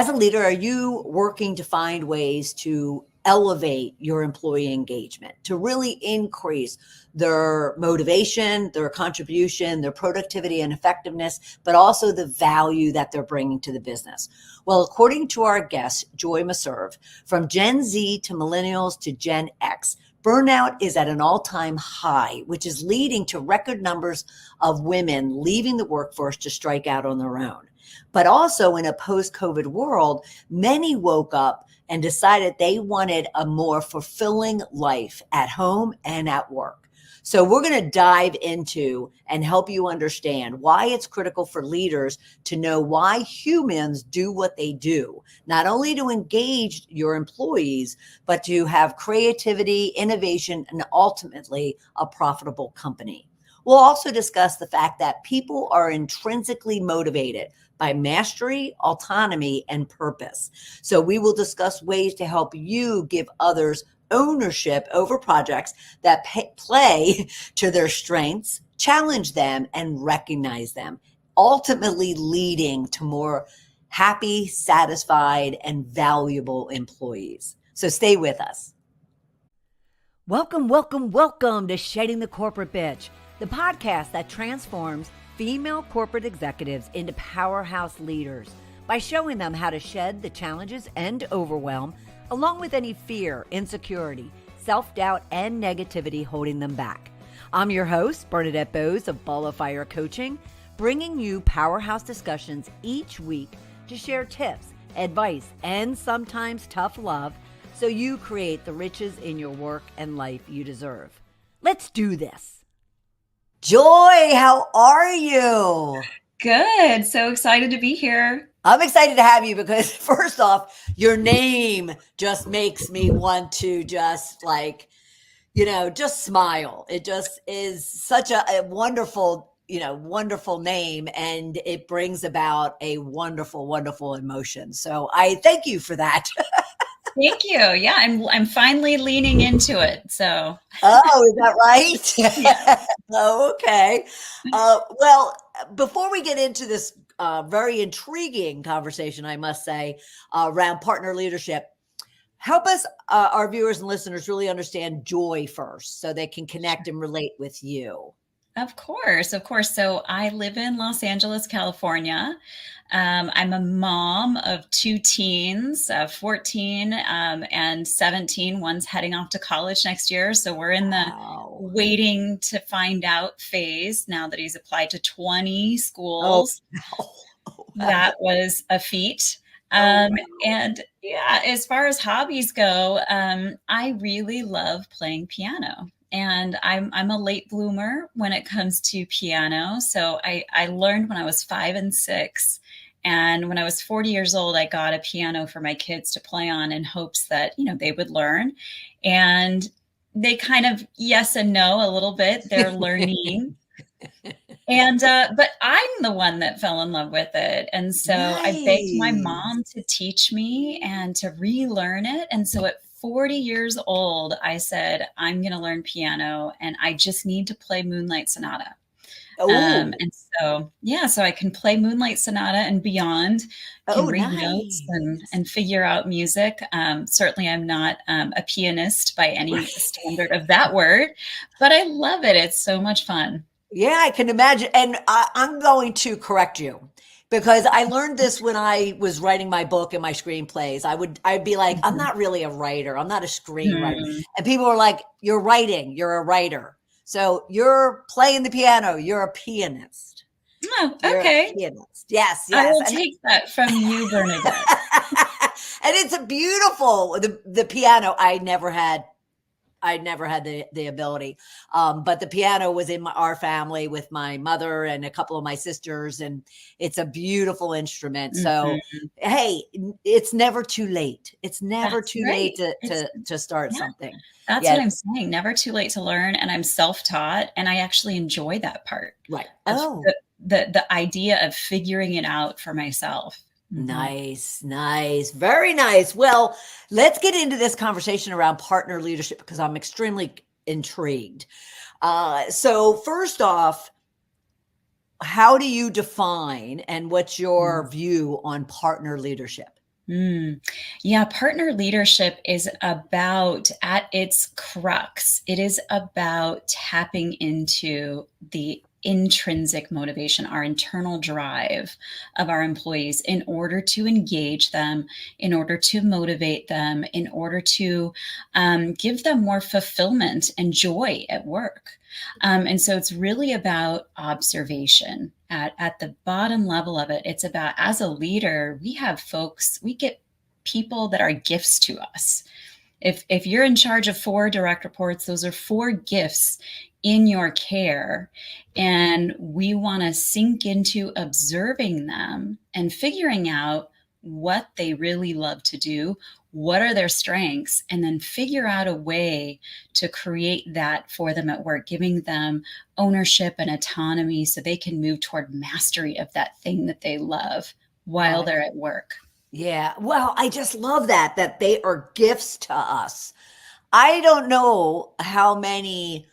As a leader, are you working to find ways to elevate your employee engagement, to really increase their motivation, their contribution, their productivity and effectiveness, but also the value that they're bringing to the business? Well, according to our guest, Joy Meserve, from Gen Z to millennials to Gen X, burnout is at an all-time high, which is leading to record numbers of women leaving the workforce to strike out on their own. But also in a post-COVID world, many woke up and decided they wanted a more fulfilling life at home and at work. So we're going to dive into and help you understand why it's critical for leaders to know why humans do what they do, not only to engage your employees, but to have creativity, innovation, and ultimately a profitable company. We'll also discuss the fact that people are intrinsically motivated by mastery, autonomy, and purpose. So we will discuss ways to help you give others ownership over projects that play to their strengths, challenge them, and recognize them, ultimately leading to more happy, satisfied, and valuable employees. So stay with us. Welcome, welcome, welcome to Shedding the Corporate Bitch, the podcast that transforms female corporate executives into powerhouse leaders by showing them how to shed the challenges and overwhelm, along with any fear, insecurity, self-doubt, and negativity holding them back. I'm your host, Bernadette Bose of Ball of Fire Coaching, bringing you powerhouse discussions each week to share tips, advice, and sometimes tough love so you create the riches in your work and life you deserve. Let's do this. Joy, how are you? Good. So excited to be here. I'm excited to have you because first off, your name just makes me want to just just smile. It just is such a wonderful, wonderful name, and it brings about a wonderful, wonderful emotion. So I thank you for that. Thank you. Yeah, I'm finally leaning into it. So. Oh, is that right? Yeah. Oh, okay. Well, before we get into this very intriguing conversation, I must say, around partner leadership, help us, our viewers and listeners, really understand Joy first so they can connect and relate with you. Of course. So I live in Los Angeles, California. I'm a mom of two teens, 14 and 17. One's heading off to college next year. So we're in the waiting to find out phase now that he's applied to 20 schools. That was a feat. And yeah, as far as hobbies go, I really love playing piano. And I'm a late bloomer when it comes to piano. So I learned when I was 5 and 6. And when I was 40 years old, I got a piano for my kids to play on in hopes that, they would learn. And they kind of yes and no a little bit. They're learning. And but I'm the one that fell in love with it. And so I begged my mom to teach me and to relearn it. And so at 40 years old, I said, I'm going to learn piano and I just need to play Moonlight Sonata. And so, so I can play Moonlight Sonata and beyond, can read notes and figure out music. Certainly I'm not a pianist by any standard of that word, but I love it. It's so much fun. Yeah, I can imagine. And I'm going to correct you because I learned this when I was writing my book and my screenplays. I'd be like, I'm not really a writer. I'm not a screenwriter. And people were like, you're writing, you're a writer. So you're playing the piano. You're a pianist. Oh, okay. You're a pianist. Yes. I will take that from you, Bernadette. And it's a beautiful, the piano. I never had the ability. But the piano was in our family with my mother and a couple of my sisters, and it's a beautiful instrument. So, hey, it's never too late. It's never too late to start something. That's what I'm saying. Never too late to learn. And I'm self-taught and I actually enjoy that part. Right. The idea of figuring it out for myself. Nice. Very nice. Well, let's get into this conversation around partner leadership because I'm extremely intrigued. So first off, how do you define and what's your view on partner leadership? Mm. Yeah, partner leadership is about, at its crux, it is about tapping into the intrinsic motivation, our internal drive of our employees in order to engage them, in order to motivate them, in order to give them more fulfillment and joy at work. And so it's really about observation. At the bottom level of it, it's about, as a leader, we have folks, we get people that are gifts to us. If you're in charge of 4 direct reports, those are 4 gifts in your care. And we want to sink into observing them and figuring out what they really love to do, what are their strengths, and then figure out a way to create that for them at work, giving them ownership and autonomy so they can move toward mastery of that thing that they love while Right. they're at work. Yeah. Well, I just love that they are gifts to us. I don't know how many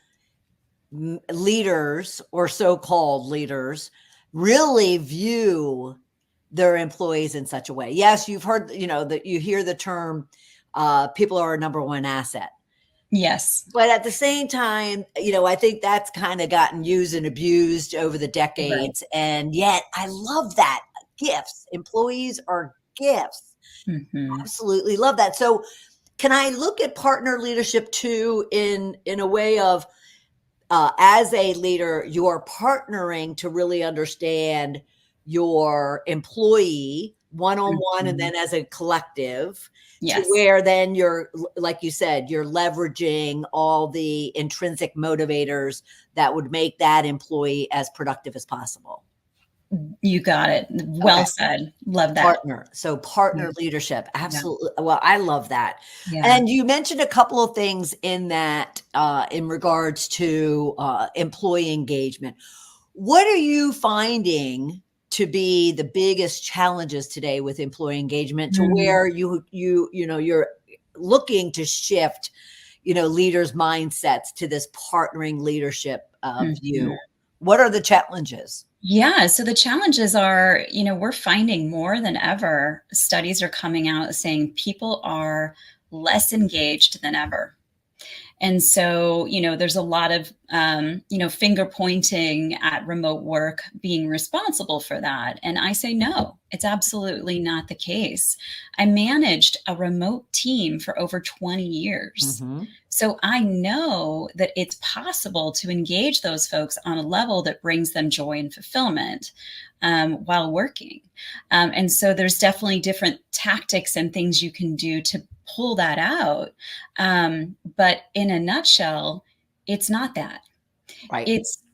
leaders or so-called leaders really view their employees in such a way. Yes, you've heard, that you hear the term, people are our number one asset. Yes. But at the same time, I think that's kind of gotten used and abused over the Right. decades. And yet I love that. Gifts. Employees are gifts. Mm-hmm. Absolutely love that. So can I look at partner leadership too in a way of, as a leader, you are partnering to really understand your employee one-on-one and Mm-hmm. then as a collective, to Yes. where then you're, like you said, you're leveraging all the intrinsic motivators that would make that employee as productive as possible. You got it. Well Okay. said. Love that. Partner. So Yeah. partner leadership. Yeah. Absolutely. Well, I love that. Yeah. And you mentioned a couple of things in that, in regards to employee engagement. What are you finding to be the biggest challenges today with employee engagement, to Mm. where you're looking to shift, leaders' mindsets to this partnering leadership Mhm. view? What are the challenges? Yeah. So the challenges are, we're finding more than ever, studies are coming out saying people are less engaged than ever. And so, there's a lot of, finger pointing at remote work being responsible for that. And I say, no, it's absolutely not the case. I managed a remote team for over 20 years. Mm-hmm. So I know that it's possible to engage those folks on a level that brings them joy and fulfillment while working. And so there's definitely different tactics and things you can do to pull that out. But in a nutshell, it's not that. Right.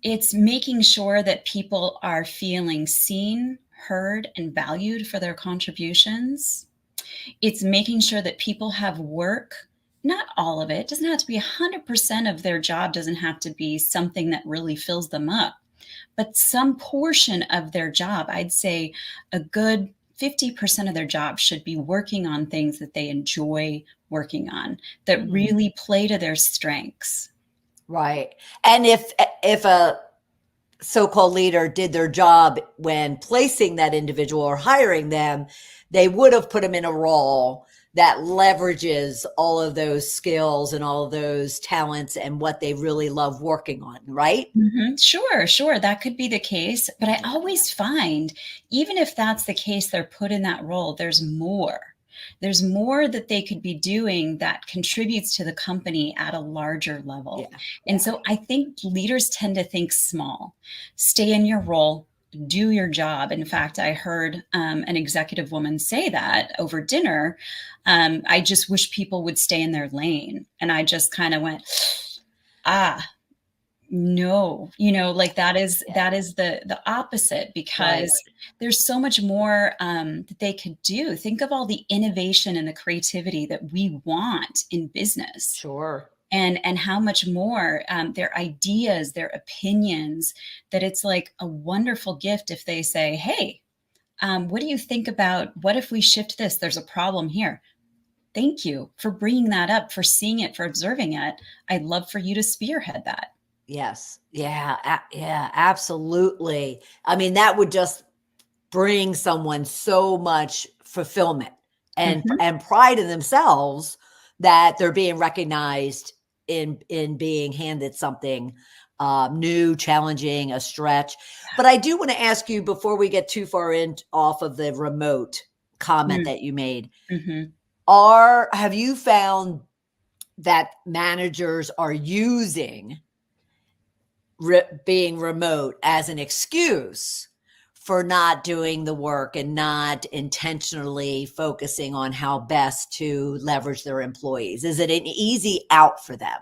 It's making sure that people are feeling seen, heard, and valued for their contributions. It's making sure that people have work, not all of it. It doesn't have to be 100% of their job, doesn't have to be something that really fills them up, but some portion of their job, I'd say a good 50% of their job should be working on things that they enjoy working on, that really play to their strengths. Right. And if a so-called leader did their job when placing that individual or hiring them, they would have put them in a role that leverages all of those skills and all of those talents and what they really love working on, right? Mm-hmm. Sure. That could be the case. But I always find, even if that's the case, they're put in that role, there's more. There's more that they could be doing that contributes to the company at a larger level. Yeah. And so I think leaders tend to think small, stay in your role, do your job. In fact, I heard an executive woman say that over dinner. I just wish people would stay in their lane. And I just kind of went, no, like that is the opposite, because there's so much more that they could do. Think of all the innovation and the creativity that we want in business. Sure. And how much more their ideas, their opinions, that it's like a wonderful gift if they say, hey, what do you think about, what if we shift this? There's a problem here. Thank you for bringing that up, for seeing it, for observing it. I'd love for you to spearhead that. Yes. Yeah. Yeah, absolutely. I mean, that would just bring someone so much fulfillment and pride in themselves that they're being recognized in being handed something new, challenging, a stretch. But I do want to ask you, before we get too far in off of the remote comment that you made, have you found that managers are using being remote as an excuse for not doing the work and not intentionally focusing on how best to leverage their employees? Is it an easy out for them?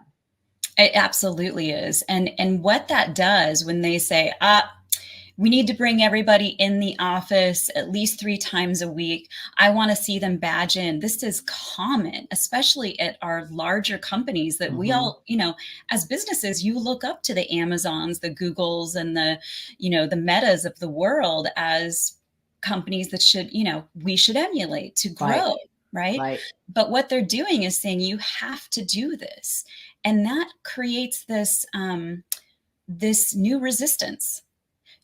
It absolutely is. And what that does when they say, we need to bring everybody in the office at least 3 times a week. I want to see them badge in. This is common, especially at our larger companies that we all, as businesses, you look up to the Amazons, the Googles, and the Metas of the world as companies that we should emulate to grow, right? But what they're doing is saying you have to do this. And that creates this, this new resistance.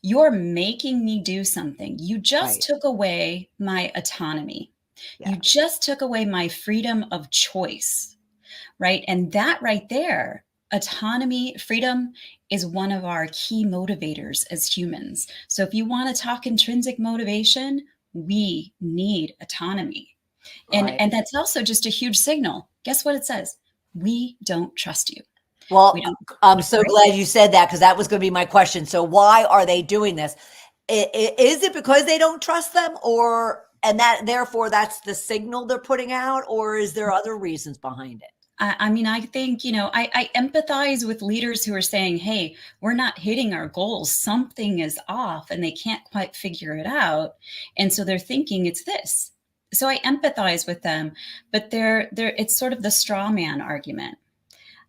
You're making me do something. You just took away my autonomy. You just took away my freedom of choice, right? And that right there, autonomy, freedom, is one of our key motivators as humans. So if you want to talk intrinsic motivation, we need autonomy. And that's also just a huge signal. Guess what it says? We don't trust you. Well, I'm so glad you said that, because that was going to be my question. So why are they doing this? Is it because they don't trust them, therefore that's the signal they're putting out, or is there other reasons behind it? I think, I empathize with leaders who are saying, hey, we're not hitting our goals. Something is off and they can't quite figure it out. And so they're thinking it's this. So I empathize with them, but it's sort of the straw man argument.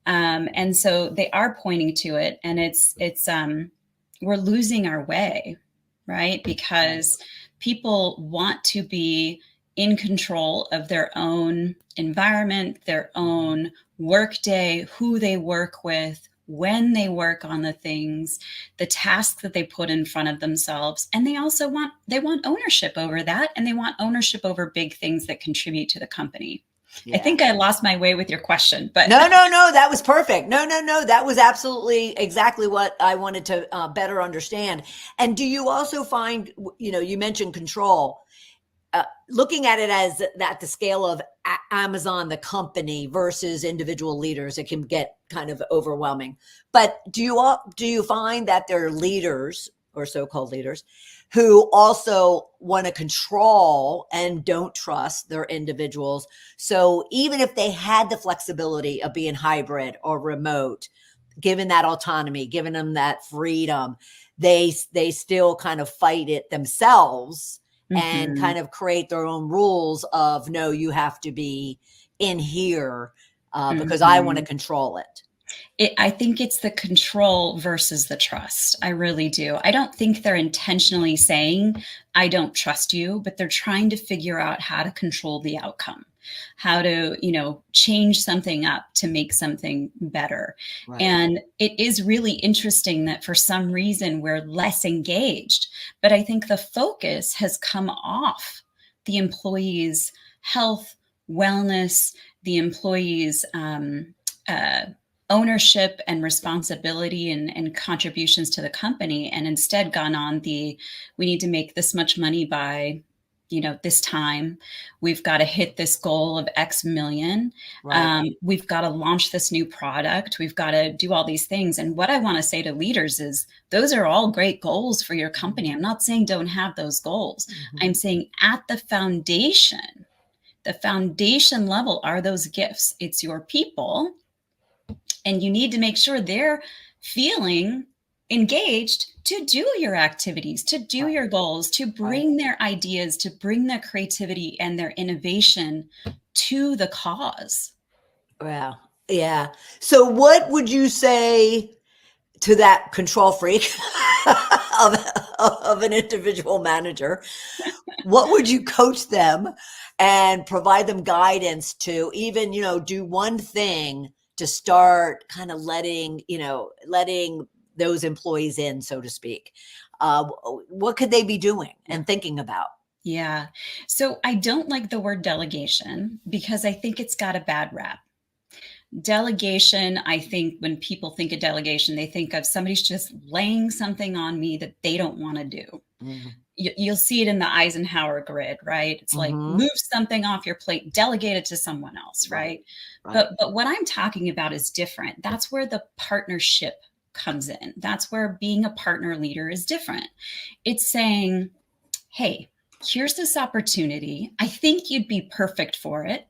And so they are pointing to it, and it's we're losing our way, right? Because people want to be in control of their own environment, their own workday, who they work with, when they work on the things, the tasks that they put in front of themselves. And they also want ownership over that. And they want ownership over big things that contribute to the company. Yeah. I think I lost my way with your question, but no, that was perfect. No, that was absolutely exactly what I wanted to better understand. And do you also find, you mentioned control, looking at it as at the scale of Amazon, the company, versus individual leaders, it can get kind of overwhelming. But do you find that there are leaders, or so-called leaders, who also want to control and don't trust their individuals? So even if they had the flexibility of being hybrid or remote, given that autonomy, giving them that freedom, they still kind of fight it themselves and kind of create their own rules of, no, you have to be in here because I want to control it. I think it's the control versus the trust. I really do. I don't think they're intentionally saying, I don't trust you, but they're trying to figure out how to control the outcome, how to, change something up to make something better. Right. And it is really interesting that for some reason we're less engaged, but I think the focus has come off the employees' health, wellness, the employees' ownership and responsibility and contributions to the company, and instead gone on we need to make this much money by, this time. We've got to hit this goal of X million. Right. We've got to launch this new product. We've got to do all these things. And what I want to say to leaders is those are all great goals for your company. I'm not saying don't have those goals. I'm saying at the foundation level are those gifts. It's your people. And you need to make sure they're feeling engaged to do your activities, to do your goals, to bring their ideas, to bring their creativity and their innovation to the cause. Wow. Yeah. So what would you say to that control freak of an individual manager? What would you coach them and provide them guidance to even, do one thing to start kind of letting those employees in, so to speak? What could they be doing and thinking about? Yeah. So I don't like the word delegation because I think it's got a bad rap. Delegation, I think when people think of delegation, they think of somebody's just laying something on me that they don't want to do. Mhm. You'll see it in the Eisenhower grid, right? It's like Mhm. move something off your plate, delegate it to someone else, Right. right? Right. But what I'm talking about is different. That's where the partnership comes in. That's where being a partner leader is different. It's saying, hey, here's this opportunity. I think you'd be perfect for it.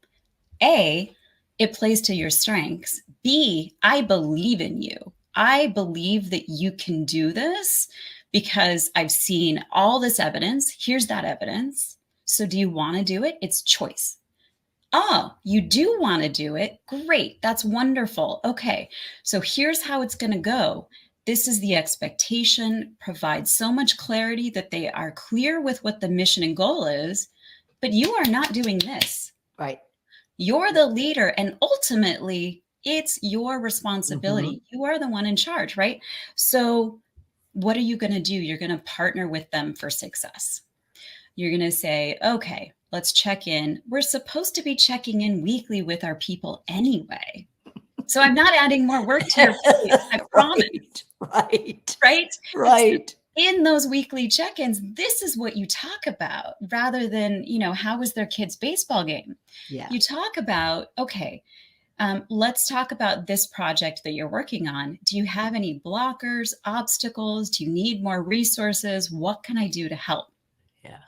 A, it plays to your strengths. B, I believe in you. I believe that you can do this because I've seen all this evidence. Here's that evidence. So do you want to do it? It's choice. Oh, you do want to do it? Great. That's wonderful. Okay. So here's how it's going to go. This is the expectation, provide so much clarity that they are clear with what the mission and goal is, but you are not doing this. Right. You're the leader, and ultimately, it's your Mhm. responsibility. You are the one in charge, right? So, what are you going to do? You're going to partner with them for success. You're going to say, okay, let's check in. We're supposed to be checking in weekly with our people anyway. So, I'm not adding more work to your plate, I promise, Right. Right. right? It's Right. in those weekly check-ins, this is what you talk about rather than, how was their kid's baseball game? Yeah. You talk about, okay, let's talk about this project that you're working on. Do you have any blockers, obstacles? Do you need more resources? What can I do to help? Yeah.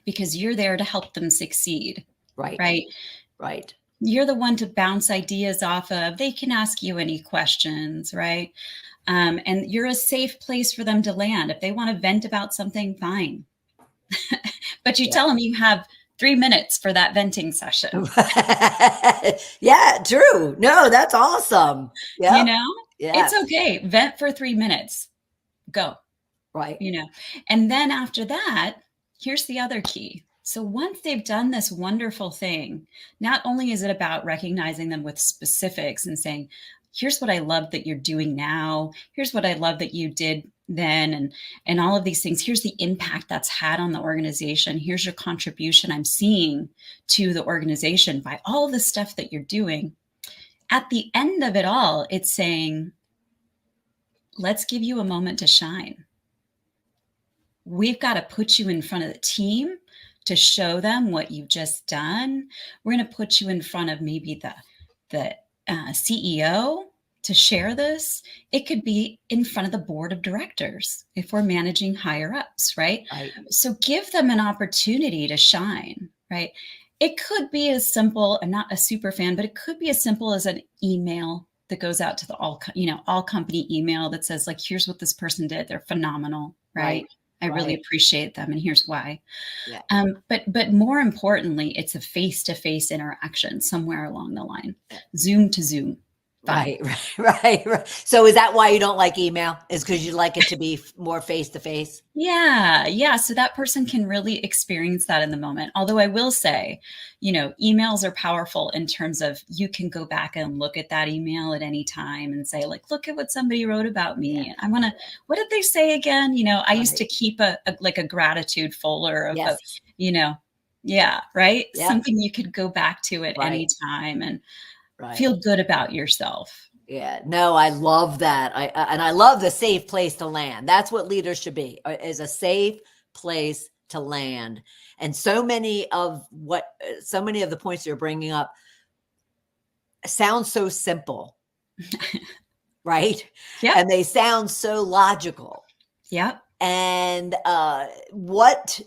Because you're there to help them succeed, Right. right? Right. You're the one to bounce ideas off of. They can ask you any questions, right? And you're a safe place for them to land. If they want to vent about something, fine. But you Yeah. tell them you have 3 minutes for that venting session. Yeah, true. No, that's awesome. You Yep. know, it's Yes. okay. Vent for 3 minutes. Go. Right. And then after that, here's the other key. So once they've done this wonderful thing, not only is it about recognizing them with specifics and saying, here's what I love that you're doing now, here's what I love that you did then, and all of these things, here's the impact that's had on the organization, here's your contribution I'm seeing to the organization by all the stuff that you're doing. At the end of it all, it's saying, let's give you a moment to shine. We've got to put you in front of the team to show them what you've just done. We're going to put you in front of maybe the CEO to share this. It could be in front of the board of directors if we're managing higher ups, right? Right. So give them an opportunity to shine, right? It could be as simple, I'm not a super fan, but it could be as simple as an email that goes out to the all company email that says, like, here's what this person did. They're phenomenal, right? I really appreciate them, and here's why. Yeah. But more importantly, it's a face-to-face interaction somewhere along the line. Zoom to Zoom. Fine. Right. So is that why you don't like email? Is because you like it to be more face to face? Yeah. So that person can really experience that in the moment. Although I will say, emails are powerful in terms of you can go back and look at that email at any time and say, like, look at what somebody wrote about me. And I want to, what did they say again? I used to keep a gratitude folder of, Yes. right? Yep. Something you could go back to at any time and feel good about yourself. Yeah, no, I love that. I love the safe place to land. That's what leaders should be, is a safe place to land. And so many of the points you're bringing up sound so simple, right? Yeah. And they sound so logical. Yeah. And what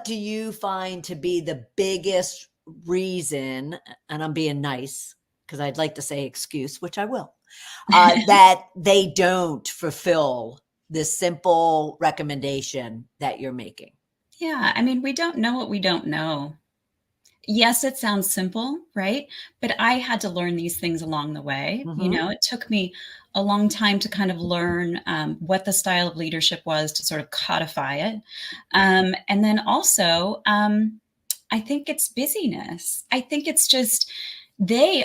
do you find to be the biggest reason, and I'm being nice because I'd like to say excuse, which I will, that they don't fulfill this simple recommendation that you're making? Yeah. I mean, we don't know what we don't know. Yes, it sounds simple, right? But I had to learn these things along the way. Mhm. It took me a long time to kind of learn what the style of leadership was, to sort of codify it. And then also, I think it's busyness. I think it's just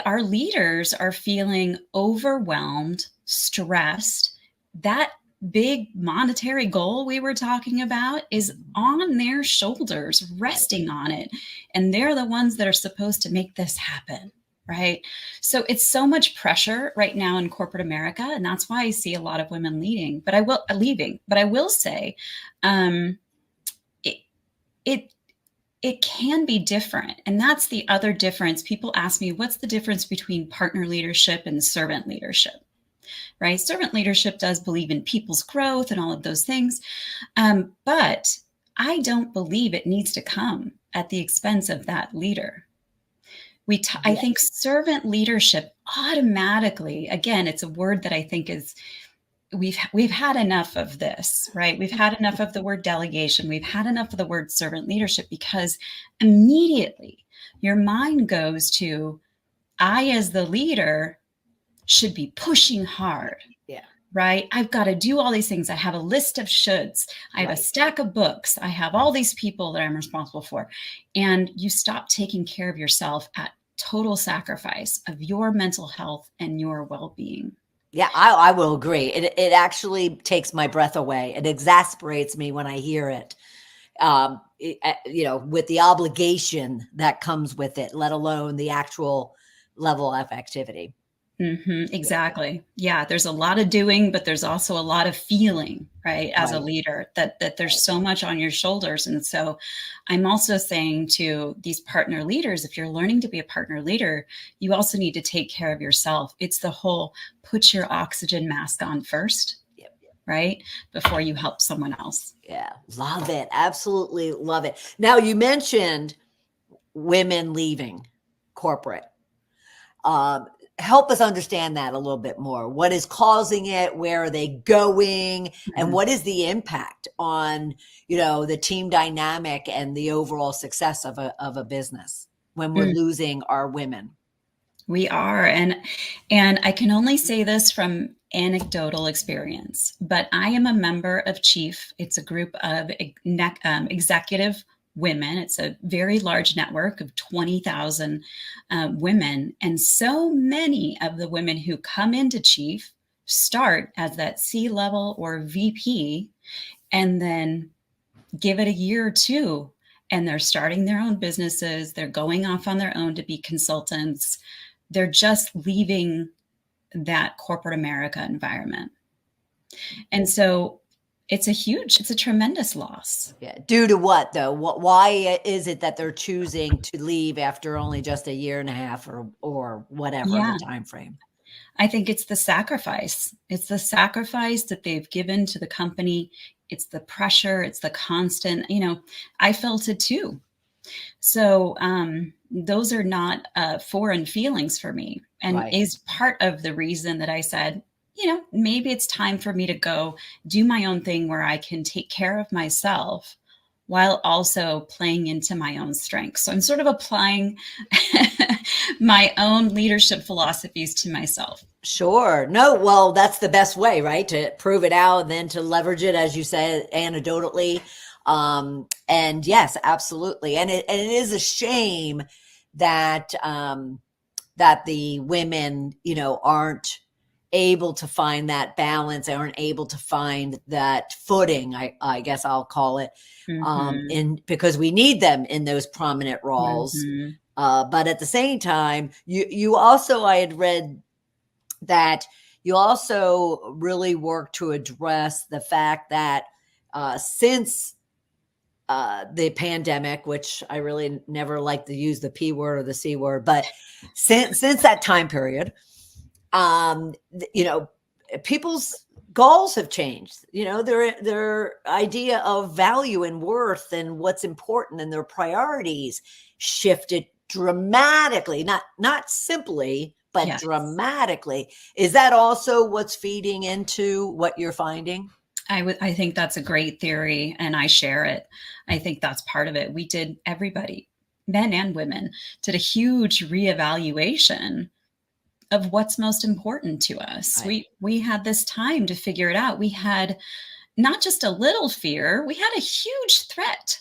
our leaders are feeling overwhelmed, stressed. That big monetary goal we were talking about is on their shoulders, resting on it. And they're the ones that are supposed to make this happen. Right. So it's so much pressure right now in corporate America. And that's why I see a lot of women leaving. But I will say, it it can be different. And that's the other difference. People ask me, what's the difference between partner leadership and servant leadership? Right? Servant leadership does believe in people's growth and all of those things. But I don't believe it needs to come at the expense of that leader. I think servant leadership automatically, again, it's a word that I think is, we've had enough of this, right? We've had enough of the word delegation. We've had enough of the word servant leadership, because immediately your mind goes to, I, as the leader, should be pushing hard. Yeah. Right? I've got to do all these things. I have a list of shoulds. I have a stack of books. I have all these people that I'm responsible for. And you stop taking care of yourself at total sacrifice of your mental health and your well-being. Yeah, I will agree. It actually takes my breath away. It exasperates me when I hear it. With the obligation that comes with it, let alone the actual level of activity. Mm-hmm, exactly. Yeah. There's a lot of doing, but there's also a lot of feeling, right? As a leader, that there's so much on your shoulders. And so I'm also saying to these partner leaders, if you're learning to be a partner leader, you also need to take care of yourself. It's the whole put your oxygen mask on first, right? Before you help someone else. Yeah. Love it. Absolutely love it. Now, you mentioned women leaving corporate. Help us understand that a little bit more. What is causing it? Where are they going? And what is the impact on, the team dynamic and the overall success of a business when we're losing our women? We are. And I can only say this from anecdotal experience, but I am a member of Chief. It's a group of executive women. It's a very large network of 20,000 women. And so many of the women who come into Chief start as that C-level or VP, and then give it a year or two, and they're starting their own businesses. They're going off on their own to be consultants. They're just leaving that corporate America environment. And so it's a tremendous loss. Yeah. Due to what, though? Why is it that they're choosing to leave after only just a year and a half or whatever the time frame? I think it's the sacrifice. It's the sacrifice that they've given to the company. It's the pressure. It's the constant, I felt it too. So those are not foreign feelings for me, and is part of the reason that I said, maybe it's time for me to go do my own thing where I can take care of myself while also playing into my own strengths. So I'm sort of applying my own leadership philosophies to myself. Sure. No, well, that's the best way, right? To prove it out and then to leverage it, as you said, anecdotally. And yes, absolutely. And it is a shame that, that the women, aren't able to find that balance. They aren't able to find that footing, I guess I'll call it, because we need them in those prominent roles. But at the same time, you also, I had read that you also really work to address the fact that since the pandemic, which I really never like to use the P word or the C word, but since that time period, people's goals have changed. Their idea of value and worth and what's important and their priorities shifted dramatically, not simply, but dramatically. Is that also what's feeding into what you're finding? I think that's a great theory, and I share it. I think that's part of it. Everybody, men and women, did a huge reevaluation of what's most important to us. We had this time to figure it out. We had not just a little fear, we had a huge threat,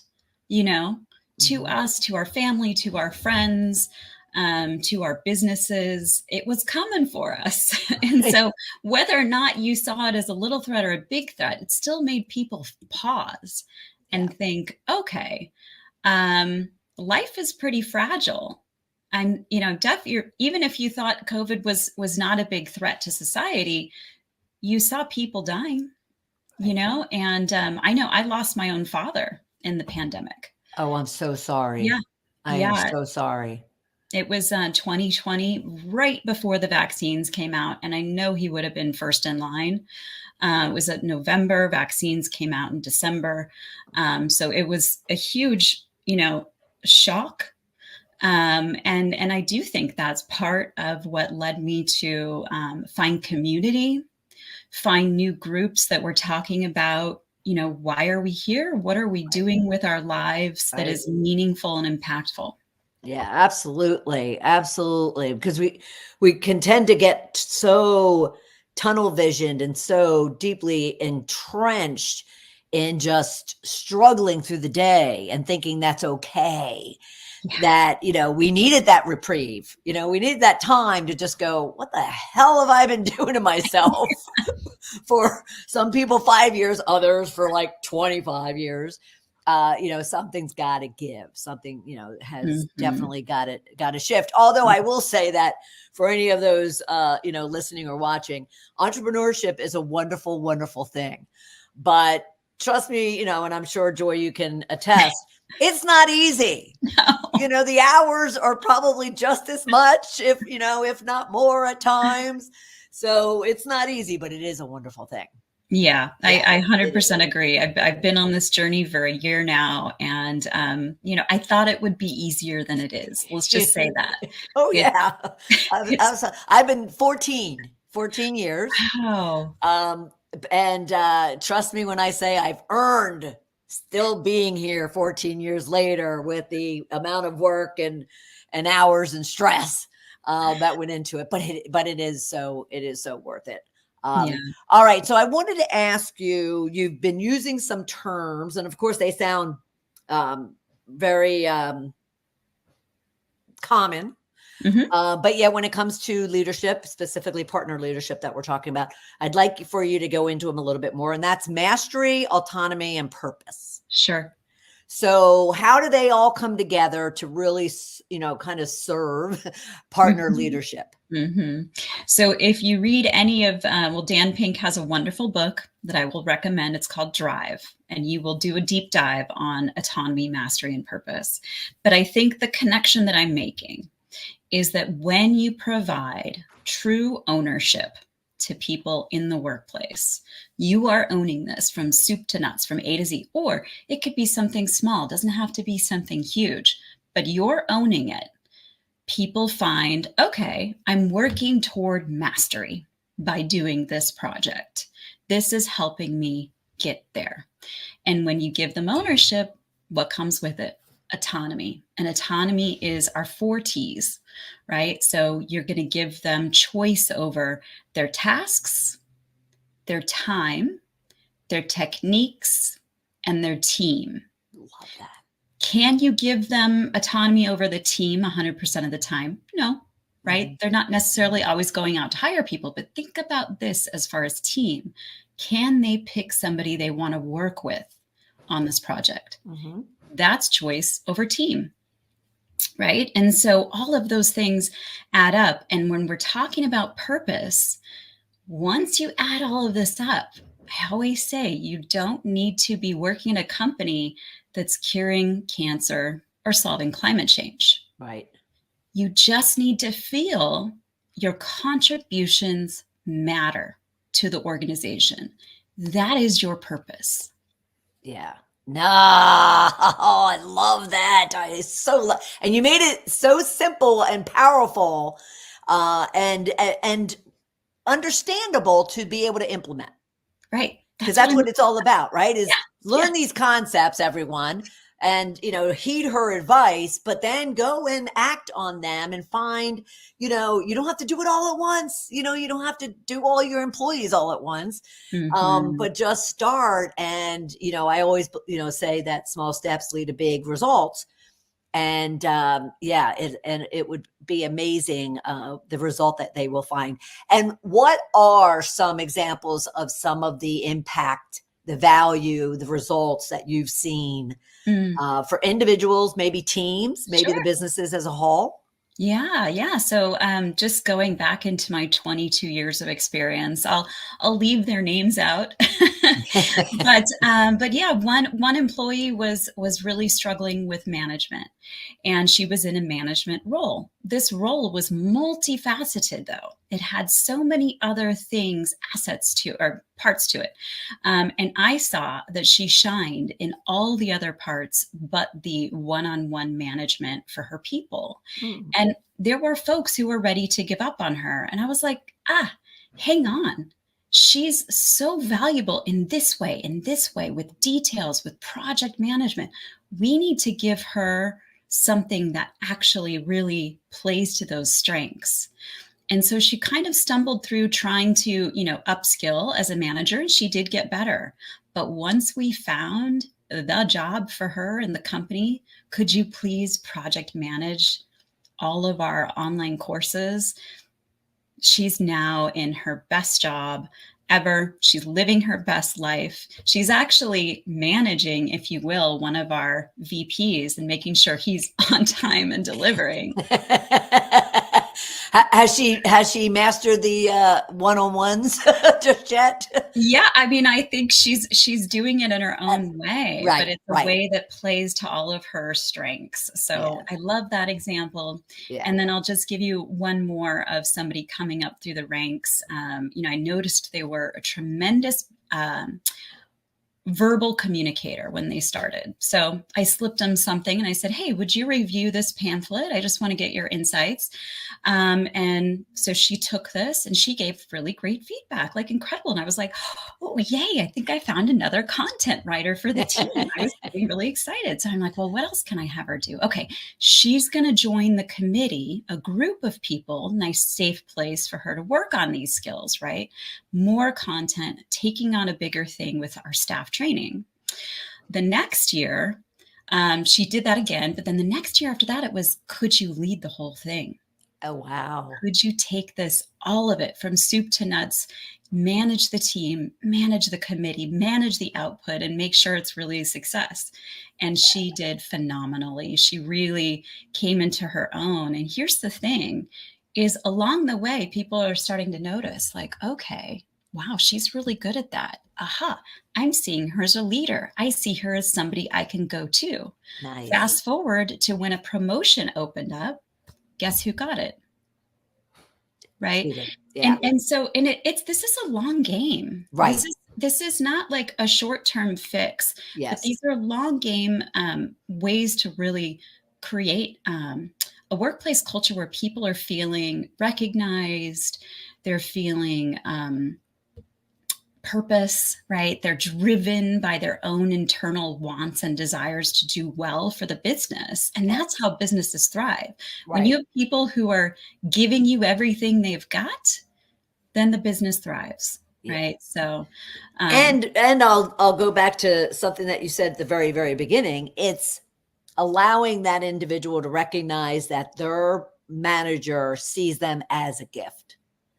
to us, to our family, to our friends. to our businesses. It was coming for us. And so whether or not you saw it as a little threat or a big threat, it still made people pause and think, okay, life is pretty fragile. I'm, even if you thought COVID was not a big threat to society, you saw people dying, and I know I lost my own father in the pandemic. Oh, I'm so sorry. Yeah. I am so sorry. It was 2020, right before the vaccines came out. And I know he would have been first in line. It was at November. Vaccines came out in December. So it was a huge, shock. And I do think that's part of what led me to find community, find new groups that were talking about, why are we here? What are we doing with our lives that is meaningful and impactful? Yeah, absolutely. Absolutely. Because we can tend to get so tunnel visioned and so deeply entrenched in just struggling through the day and thinking that's okay. That, we needed that reprieve, we needed that time to just go, what the hell have I been doing to myself for some people 5 years, others for like 25 years. Something's got to give. Something, has definitely got to shift. Although I will say that for any of those, listening or watching, entrepreneurship is a wonderful, wonderful thing. But trust me, and I'm sure, Joy, you can attest, it's not easy. No. The hours are probably just as much, if not more at times. So it's not easy, but it is a wonderful thing. Yeah, I 100% agree. I've been on this journey for a year now, and I thought it would be easier than it is. Let's just say that. Oh yeah, I've been 14 years. Wow. And trust me when I say I've earned still being here 14 years later with the amount of work and hours and stress that went into it. But it is so worth it. All right. So I wanted to ask you, you've been using some terms, and of course they sound very common. But yeah, when it comes to leadership, specifically partner leadership that we're talking about, I'd like for you to go into them a little bit more. And that's mastery, autonomy, and purpose. Sure. So how do they all come together to really, kind of serve partner leadership? So if you read any of, Dan Pink has a wonderful book that I will recommend. It's called Drive, and you will do a deep dive on autonomy, mastery, and purpose. But I think the connection that I'm making is that when you provide true ownership to people in the workplace, you are owning this from soup to nuts, from A to Z, or it could be something small, doesn't have to be something huge, but you're owning it. People find, okay, I'm working toward mastery by doing this project. This is helping me get there. And when you give them ownership, what comes with it? Autonomy. And autonomy is our 4 T's, right? So you're going to give them choice over their tasks, their time, their techniques, and their team. Love that. Can you give them autonomy over the team 100% of the time? No, right? They're not necessarily always going out to hire people, but think about this as far as team. Can they pick somebody they want to work with on this project? That's choice over team, right? And so all of those things add up. And when we're talking about purpose, once you add all of this up, I always say you don't need to be working at a company that's curing cancer or solving climate change. Right. You just need to feel your contributions matter to the organization. That is your purpose. Yeah. No, I love that. And you made it so simple and powerful, and understandable to be able to implement. Right. Because that's what it's all about, right? Is learn these concepts, everyone, and, heed her advice, but then go and act on them and find, you don't have to do it all at once. You don't have to do all your employees all at once, but just start. And, I always, say that small steps lead to big results. And it would be amazing, the result that they will find. And what are some examples of some of the impact, the value, the results that you've seen for individuals, maybe teams, maybe the businesses as a whole? Yeah. So just going back into my 22 years of experience, I'll leave their names out. But yeah, one employee was really struggling with management, and she was in a management role. This role was multifaceted, though. It had so many other things, assets to, or parts to it. And I saw that she shined in all the other parts, but the one-on-one management for her people. And there were folks who were ready to give up on her. And I was like, hang on. She's so valuable in this way, with details, with project management. We need to give her something that actually really plays to those strengths. And so she kind of stumbled through trying to, upskill as a manager, and she did get better. But once we found the job for her in the company, could you please project manage all of our online courses? She's now in her best job ever. She's living her best life. She's actually managing, if you will, one of our VPs and making sure he's on time and delivering. Has she mastered the one-on-ones just yet? Yeah, I mean, I think she's doing it in her own way, right, but it's a way that plays to all of her strengths. So I love that example. And then I'll just give you one more of somebody coming up through the ranks. I noticed they were a tremendous verbal communicator when they started. So I slipped them something and I said, hey, would you review this pamphlet? I just want to get your insights. And so she took this and she gave really great feedback, like incredible. And I was like, oh, yay, I think I found another content writer for the team. I was getting really excited. So I'm like, well, what else can I have her do? Okay, she's going to join the committee, a group of people, nice, safe place for her to work on these skills, right? More content, taking on a bigger thing with our staff training. The next year, she did that again. But then the next year after that, it was, could you lead the whole thing? Oh, wow. Could you take this, all of it from soup to nuts, manage the team, manage the committee, manage the output, and make sure it's really a success? And she did phenomenally. She really came into her own. And here's the thing is, along the way, people are starting to notice, like, okay, wow, she's really good at that. Aha, I'm seeing her as a leader. I see her as somebody I can go to. Nice. Fast forward to when a promotion opened up, guess who got it? Right? Yeah. And so this is a long game. Right. This is not like a short-term fix. Yes. But these are long game ways to really create a workplace culture where people are feeling recognized, they're feeling purpose, right? They're driven by their own internal wants and desires to do well for the business. And that's how businesses thrive. Right. When you have people who are giving you everything they've got, then the business thrives. Yeah. Right. So, and I'll go back to something that you said at the very, very beginning. It's allowing that individual to recognize that their manager sees them as a gift.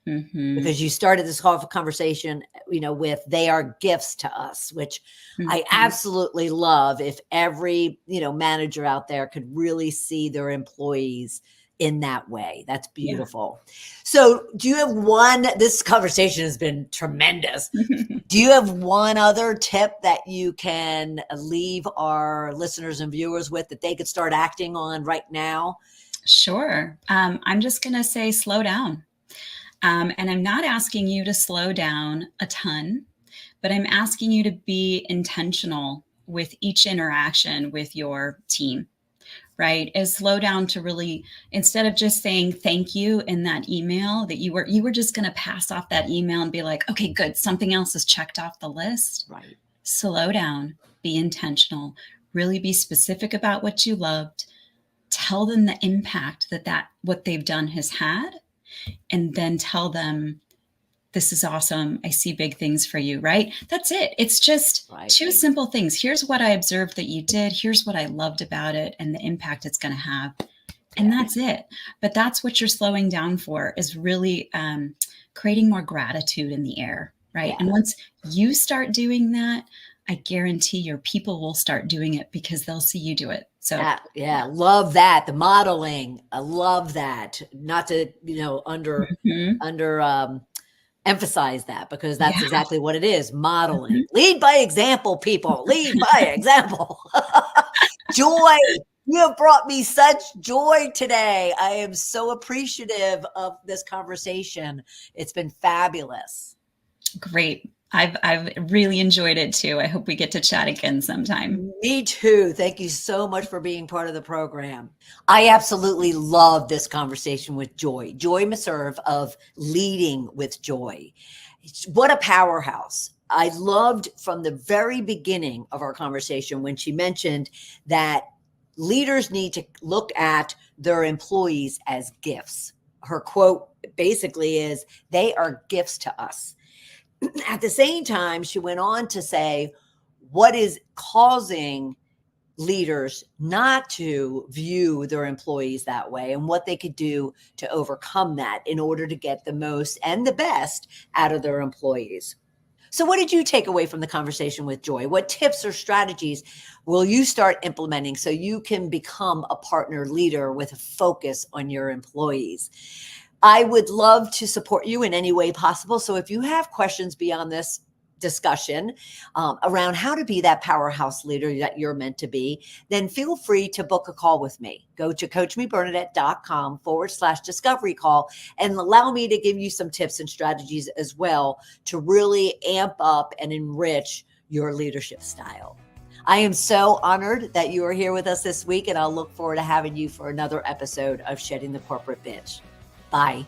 Mm-hmm. Because you started this conversation, with they are gifts to us, which I absolutely love. If every, manager out there could really see their employees in that way. That's beautiful. Yeah. So do you have this conversation has been tremendous. Do you have one other tip that you can leave our listeners and viewers with that they could start acting on right now? Sure. I'm just going to say, slow down. And I'm not asking you to slow down a ton, but I'm asking you to be intentional with each interaction with your team, right? Is slow down to really, instead of just saying thank you in that email, that you were just going to pass off that email and be like, okay, good, something else is checked off the list. Right. Slow down, be intentional, really be specific about what you loved, tell them the impact that what they've done has had. And then tell them this is awesome. I see big things for you, right? That's it. It's just two simple things. Here's what I observed that you did. Here's what I loved about it and the impact it's going to have. And that's it. But that's what you're slowing down for, is really creating more gratitude in the air, right? And once you start doing that, I guarantee your people will start doing it because they'll see you do it. So love that. The modeling. I love that. Not to, emphasize that, because that's exactly what it is. Modeling. Lead by example, people. Lead by example. Joy. You have brought me such joy today. I am so appreciative of this conversation. It's been fabulous. Great. I've really enjoyed it too. I hope we get to chat again sometime. Me too. Thank you so much for being part of the program. I absolutely love this conversation with Joy Meserve of Leading with Joy. What a powerhouse. I loved from the very beginning of our conversation when she mentioned that leaders need to look at their employees as gifts. Her quote basically is, they are gifts to us. At the same time, she went on to say, what is causing leaders not to view their employees that way, and what they could do to overcome that in order to get the most and the best out of their employees. So what did you take away from the conversation with Joy? What tips or strategies will you start implementing so you can become a partner leader with a focus on your employees? I would love to support you in any way possible. So if you have questions beyond this discussion around how to be that powerhouse leader that you're meant to be, then feel free to book a call with me. Go to coachmebernadette.com/discovery call and allow me to give you some tips and strategies as well to really amp up and enrich your leadership style. I am so honored that you are here with us this week, and I'll look forward to having you for another episode of Shedding the Corporate Bitch. Bye.